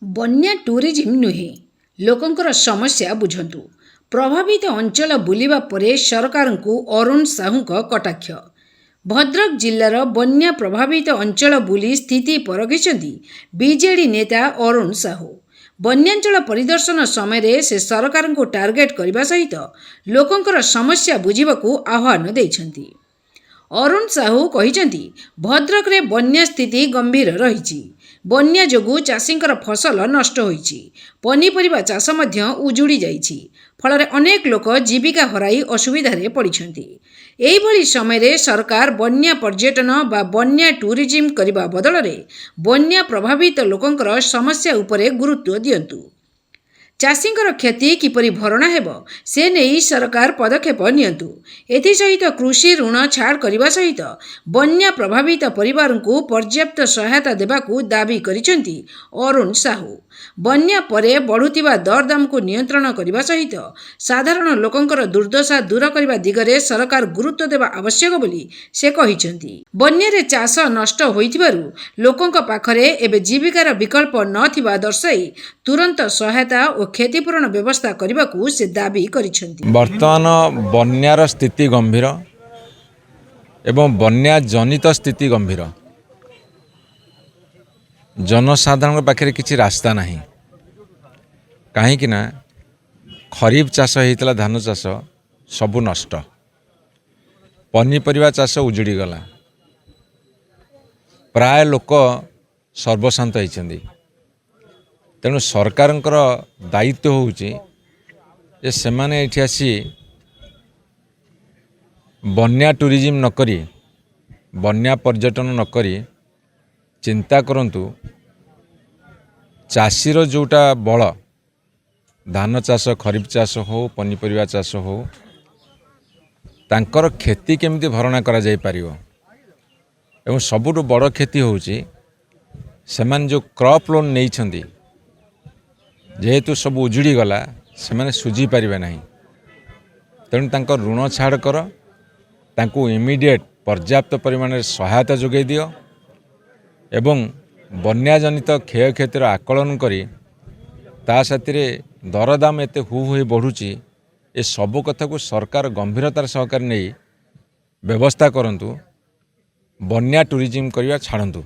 बन्या टूरिज्म नुहे लोकंकर समस्या बुझंतु। प्रभावित अंचल बुलिबा परे सरकार को अरुण साहू कटाक्ष। भद्रक जिल्लार बन्या प्रभावित अंचल बुली स्थिति परखिछन्ति बीजेडी नेता अरुण साहू। बन्यांचल परिदर्शन समय से सरकार को टार्गेट करने सहित लोकंकर समस्या बुझिबाकू आह्वान दैछन्ति। अरुण साहू कहिछन्ति भद्रक रे बन्या स्थिति गंभीर रहिछि। बन्या जोगु चाषींकर फसल नष्ट होइछि। पनीपरिबा चाष मध्य उजुड़ी जाइछि। फलरे अनेक लोक जीविका हराई असुविधारे पड़िछन्ति। एही भली समय रे सरकार बन्या पर्यटन बा बन्या टूरिज्म करिबा बदलरे बन्या प्रभावित लोकंकर समस्या उपरे गुरुत्व दियंतु। चाषींकर क्षति किपरि भरणा हेब से नहीं सरकार पदक्षेप नियंतु। एथि सहित कृषि ऋण छाड़ करने सहित बन्या प्रभावित परिवार को पर्याप्त सहायता देबाकू दाबी करिसेंति अरुण साहू। बन्या परे बढ़ुतिबा दरदाम को नियंत्रण करने सहित साधारण लोकंकर दुर्दशा दूर करने दिगरे सरकार गुरुत्व देवा आवश्यक बोली से कहिसेंति। बन्यारे चाष नष्ट होइथिबारु लोकंक पाखरे एबे जीविकार विकल्प नथिबा दर्शाई तुरंत सहायता और क्षतिपूरण व्यवस्था करने से दाबी करिसेंति। वर्तमान बन्यार स्थिति गंभीर एवं बन्या जनित स्थिति गंभीर। जनसाधारण पाखे किसी रास्ता नहीं। कहीं ना खरीफ चाष होता धान चाष सबू नष्ट। पनीपरिबा चाष उजुड़ी गला। प्राय लोक सर्वशांत होइछन्ति। तेणु सरकारंकर दायित्व होउछि जे सेमाने एठी आसी बन्या टूरिज्म नकरी बन्या पर्यटन नकरी चिंता करंतु चाषीर जोटा बल धान चाष खरीफ चाष हो पनीपरिबा चाष हो तांकर खेती केमिति भरणा करा जाई पारिबो। एवं सबुठु बड़ खेती होउछि सेमान जो क्रॉप लोन नेइछन्ति जेहेतु सब उजुड़ी गला से सुझी पारे ना। तेणु तांकर ऋण छाड़ कर तांको इमिडिएट पर्याप्त परिमाण सहायता जोगे दियो एवं बन्या जनित क्षय क्षतिर आकलन करी ता साथी दरदाम एते हु बढ़ुची ए सब कथा को सरकार गंभीरतार सहकार नहीं व्यवस्था करंतु। बन्या टूरिज्म करिया छाड़ंतु।